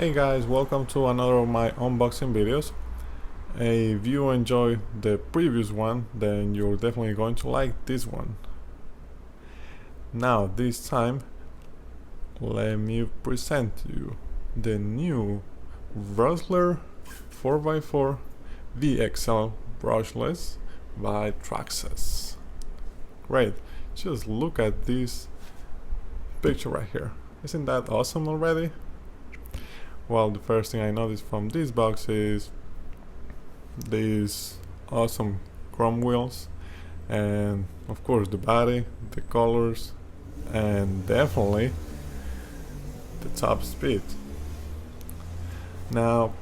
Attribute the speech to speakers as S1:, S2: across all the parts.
S1: Hey guys, welcome to another of my unboxing videos. If you enjoyed the previous one, then you're definitely going to like this one. Now this time, let me present to you the new Rustler 4x4 VXL brushless by Traxxas. Great, just look at this picture right here. Isn't that awesome already? Well, the first thing I noticed from this box is these awesome chrome wheels, and of course the body, the colors, and definitely the top speed. Now,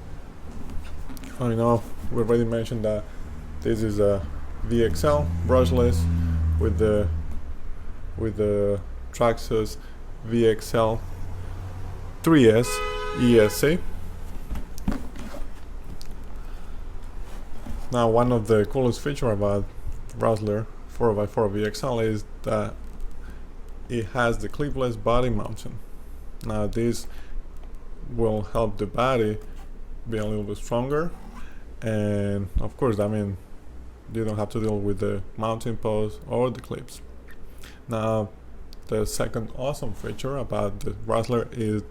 S1: I know we already mentioned that this is a VXL brushless with the Traxxas VXL 3S ESC. Now, one of the coolest features about Rustler 4x4 VXL is that it has the clipless body mounting. Now, this will help the body be a little bit stronger, and of course, I mean, you don't have to deal with the mounting post or the clips. Now, the second awesome feature about the Rustler is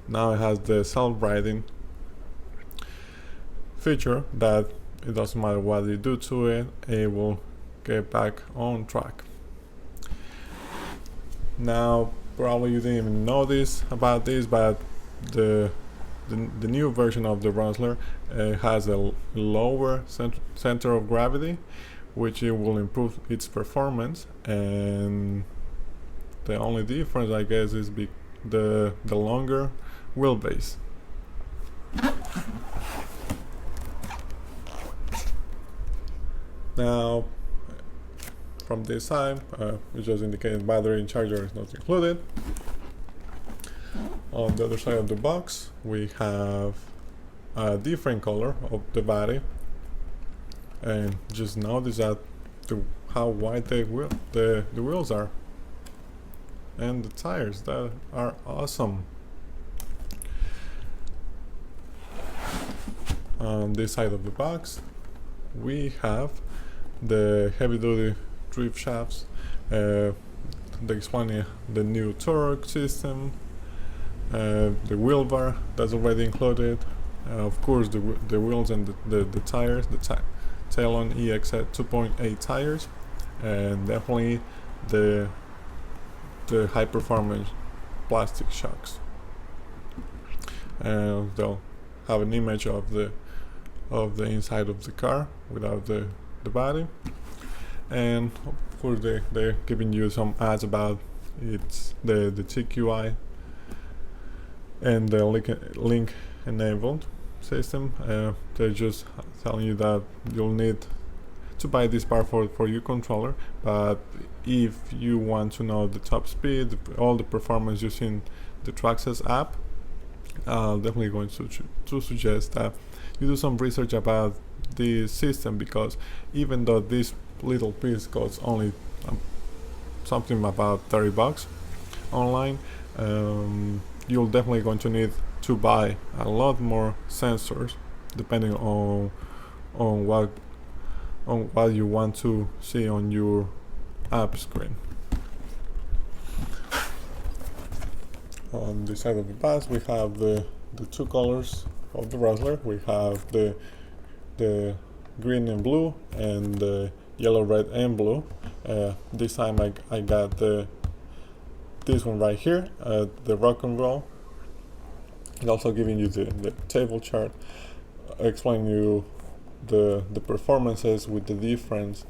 S1: now it has the self-riding feature, that it doesn't matter what you do to it, it will get back on track. Now, probably you didn't even know about this, but the new version of the Rustler has a lower center of gravity, which it will improve its performance, and the only difference, I guess, is the longer wheelbase. Now, from this side, it just indicates battery and charger is not included. On the other side of the box, we have a different color of the body, and just notice that how wide the wheels are, and the tires that are awesome. On this side of the box, we have the heavy-duty drift shafts, explaining the new torque system, the wheel bar that's already included, of course the wheels and the tires, the Talon EXZ 2.8 tires, and definitely the high performance plastic shocks. They'll have an image of the inside of the car without the body, and of course they're giving you some ads about it's the TQI and the link enabled system. They're just telling you that you'll need to buy this part for your controller, but if you want to know the top speed, all the performance using the Traxxas app, definitely going to suggest that you do some research about the system, because even though this little piece costs only something about 30 bucks online, you're definitely going to need to buy a lot more sensors depending on what you want to see on your app screen. On the side of the box, we have the two colors of the Rustler. We have the green and blue, and the yellow, red, and blue. This time I got this one right here, the rock and roll. It's also giving you the table chart, explaining you the performances with the different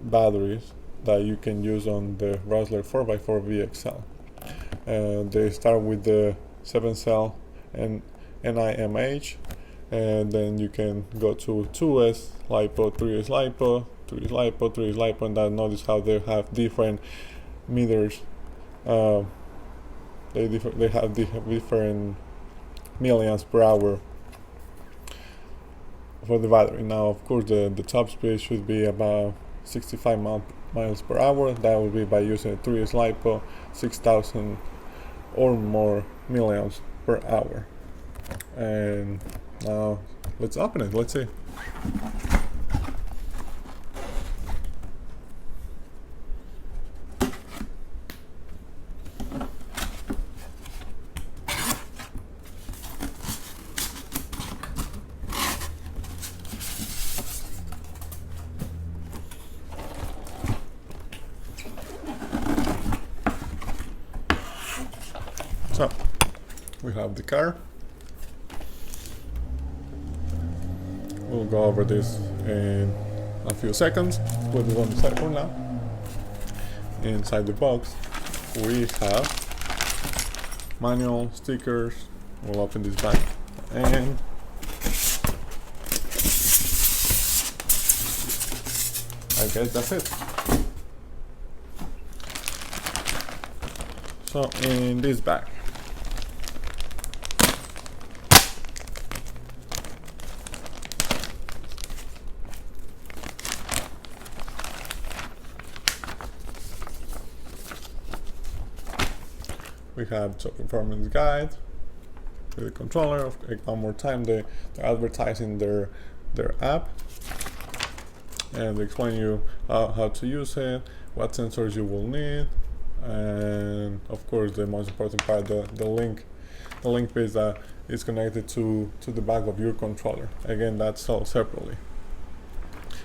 S1: batteries that you can use on the Rustler 4x4 VXL. They start with the 7-cell and NIMH, and then you can go to 2S LiPo, 3S LiPo, 3S LiPo, 3S LiPo, and then notice how they have different meters. They have different milliamps per hour for the battery. Now, of course, the top speed should be about 65 miles per hour. That would be by using a 3S LiPo, 6,000 or more milliamps per hour. And now let's open it. Let's see. So we have the car. We'll go over this in a few seconds. Put it on the side for now. Inside the box we have manual, stickers. We'll open this bag and I guess that's it. So in this bag we have the performance guide with the controller. One more time, they're advertising their app, and they explain you how to use it, what sensors you will need, and of course the most important part, the link page that is connected to the back of your controller. Again, that's sold separately.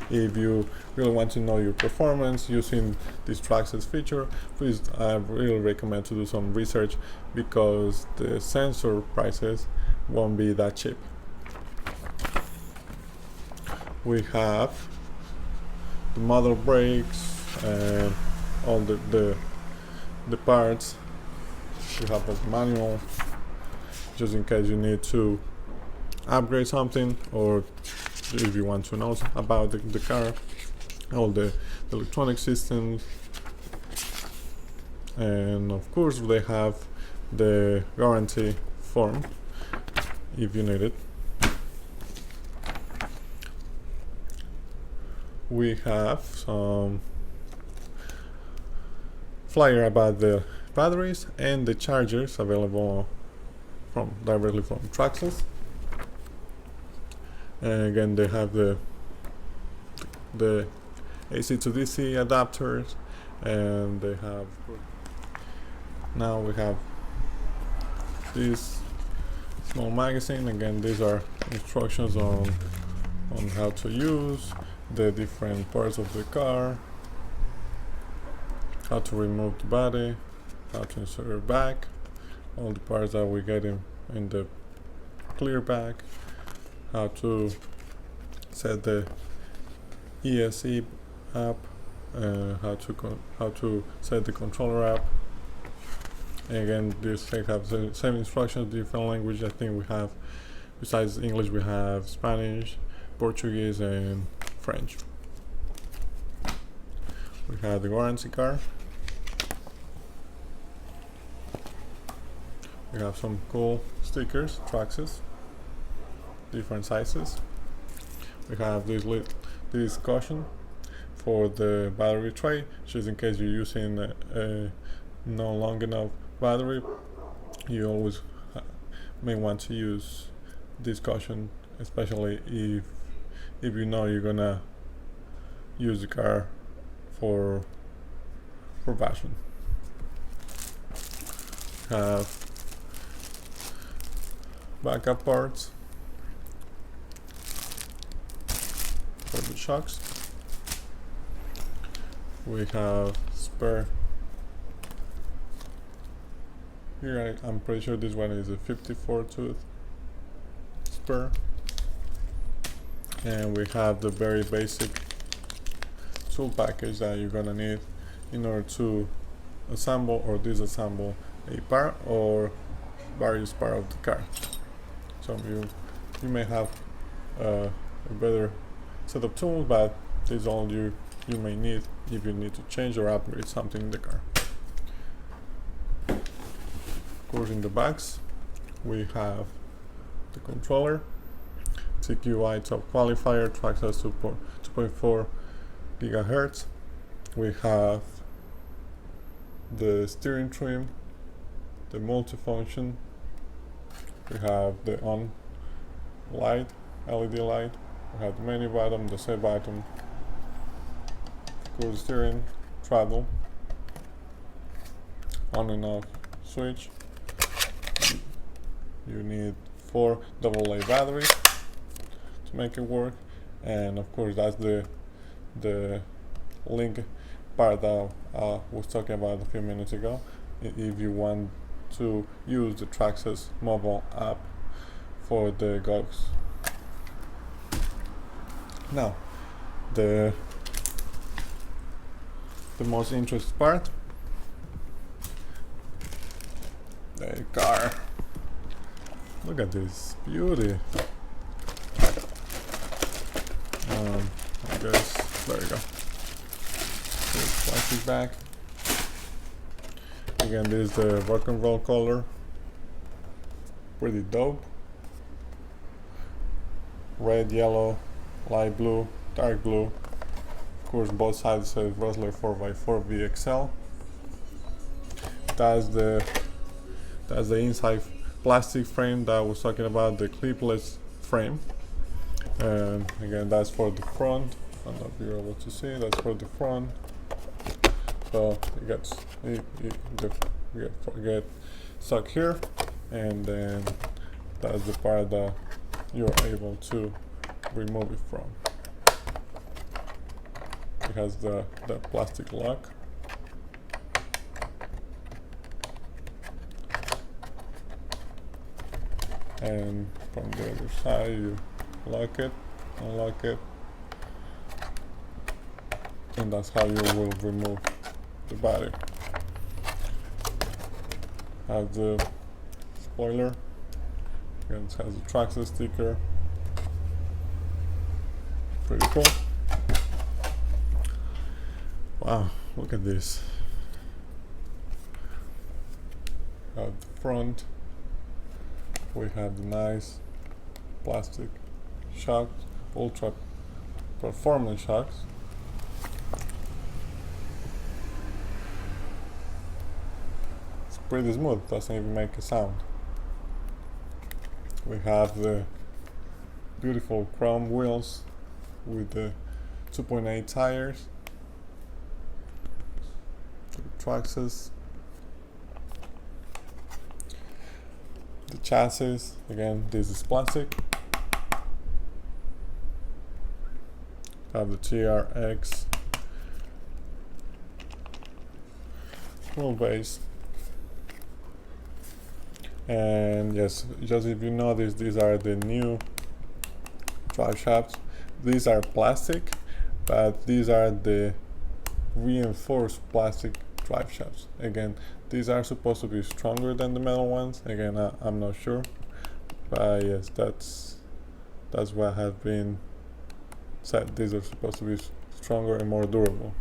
S1: If you really want to know your performance using this Traxxas feature, please, I really recommend to do some research, because the sensor prices won't be that cheap. We have the mother brakes and all the parts. We have a manual just in case you need to upgrade something, or if you want to know about the car, all the electronic systems, and of course they have the warranty form if you need it. We have some flyer about the batteries and the chargers available directly from Traxxas. And again, they have the AC to DC adapters, and they have, now we have this small magazine. Again, these are instructions on how to use the different parts of the car, how to remove the body, how to insert it back, all the parts that we get in the clear bag, how to set the ESC app, how to set the controller app. And again, this have the same instructions, different language. I think we have, besides English, we have Spanish, Portuguese, and French. We have the warranty card. We have some cool stickers, Traxxas, different sizes. We have this caution for the battery tray, just in case you're using a not long enough battery. You always may want to use this caution, especially if you know you're gonna use the car for fashion. Have backup parts for the shocks. We have spare. Here I'm pretty sure this one is a 54 tooth spare. And we have the very basic tool package that you're gonna need in order to assemble or disassemble a part or various parts of the car. So you may have a better set of tools, but this is all you may need if you need to change or upgrade something in the car. Of course, in the box we have the controller, TQI top qualifier, Traxxas 2.4 gigahertz. We have the steering trim, the multifunction, We have the on light, LED light. We have the menu button, the save button, cruise steering, throttle, on and off switch. You need 4 AA batteries to make it work, and of course that's the link part that I was talking about a few minutes ago. If you want to use the Traxxas mobile app for the goggles. Now, the most interesting part, the car. Look at this beauty. I guess there you go. Plastic back. Again, this is the rock and roll color. Pretty dope. Red, yellow, light blue, dark blue. Of course, both sides says Rustler 4x4 VXL. That's the inside plastic frame that I was talking about, the clipless frame. And again, that's for the front. I don't know if you're able to see. That's for the front. So you get stuck here, and then that's the part that you're able to remove it from. It has the plastic lock. And from the other side you lock it, unlock it, and that's how you will remove the body. Has the spoiler, again it has the Traxxas sticker, pretty cool. Wow, look at this. At the front we have the nice plastic shocks, ultra performance shocks. It's pretty smooth, doesn't even make a sound. We have the beautiful chrome wheels with the 2.8 tires, Traxxas. The chassis, again, this is plastic. Have the TRX wheelbase, and yes, just if you notice, these are the new drive shafts. These are plastic, but these are the reinforced plastic drive shafts. Again, these are supposed to be stronger than the metal ones. Again, I'm not sure, but yes, that's what has been said. These are supposed to be stronger and more durable.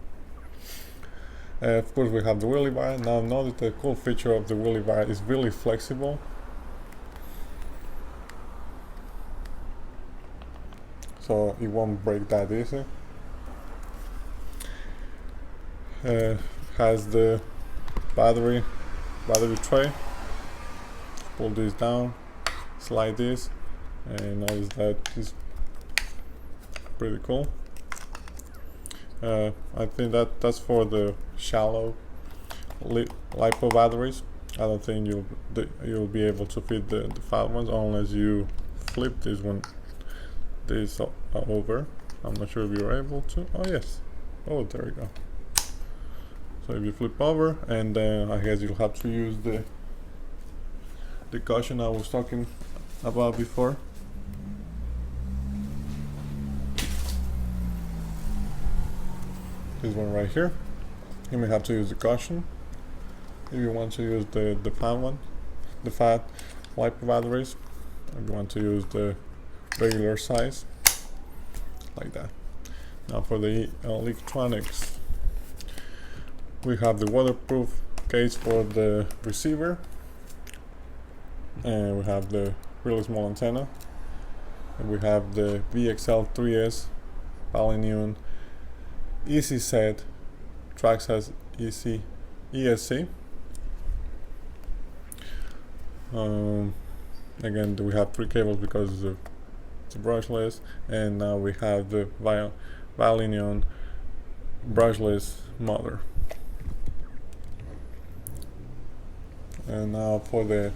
S1: Of course, we have the wheelie bar. Now notice the cool feature of the wheelie bar is really flexible, so it won't break that easy. Has the battery tray. Pull this down, slide this, and notice that is pretty cool. I think that's for the shallow lipo batteries. I don't think you'll be able to fit the fat ones unless you flip this over. I'm not sure if you're able to. Oh yes. Oh, there we go. So if you flip over, and then I guess you'll have to use the caution I was talking about before. This one right here. You may have to use the caution if you want to use the fat one, the fat lipo batteries. If you want to use the regular size, like that. Now for the electronics, we have the waterproof case for the receiver, and we have the really small antenna, and we have the VXL 3S Polyneon Easy Set Traxxas ESC. again, we have 3 cables because it's brushless, and now we have the Valinion brushless motor. And now for the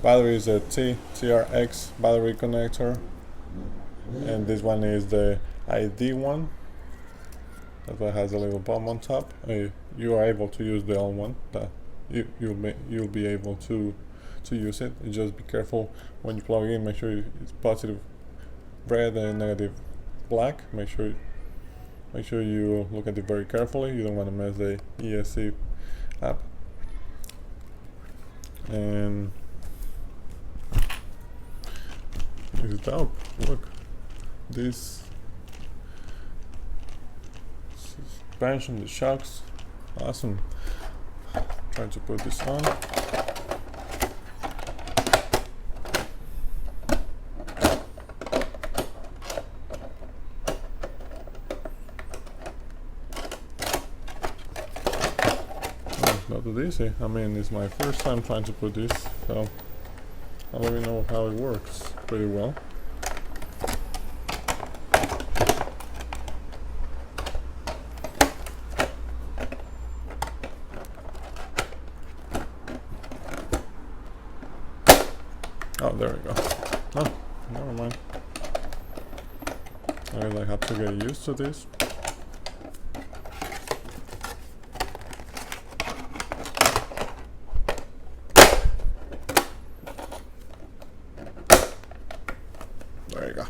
S1: battery is a TRX battery connector, and this one is the ID one. That one has a little bomb on top. You are able to use the old one. That you'll be able to use it. You just be careful when you plug in. Make sure it's positive red and negative black. Make sure you look at it very carefully. You don't want to mess the ESC up. And it's dope. Look, this suspension, the shocks, awesome. Try to put this on. Not that easy. I mean, it's my first time trying to put this, so I'll let you know how it works pretty well. Oh, there we go. Oh, never mind. I have to get used to this. There you go.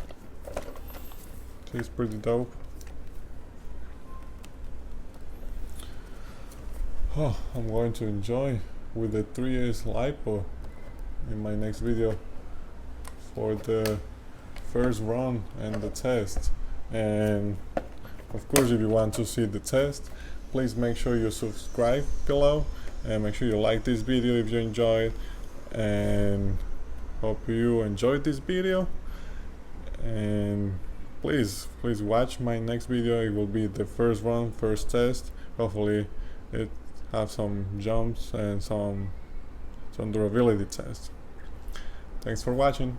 S1: It's pretty dope. Oh, I'm going to enjoy with the 3S LiPo in my next video for the first run and the test. And of course, if you want to see the test, please make sure you subscribe below and make sure you like this video if you enjoyed, and hope you enjoyed this video. And please watch my next video. It will be the first run, first test. Hopefully it have some jumps and some durability tests. Thanks for watching.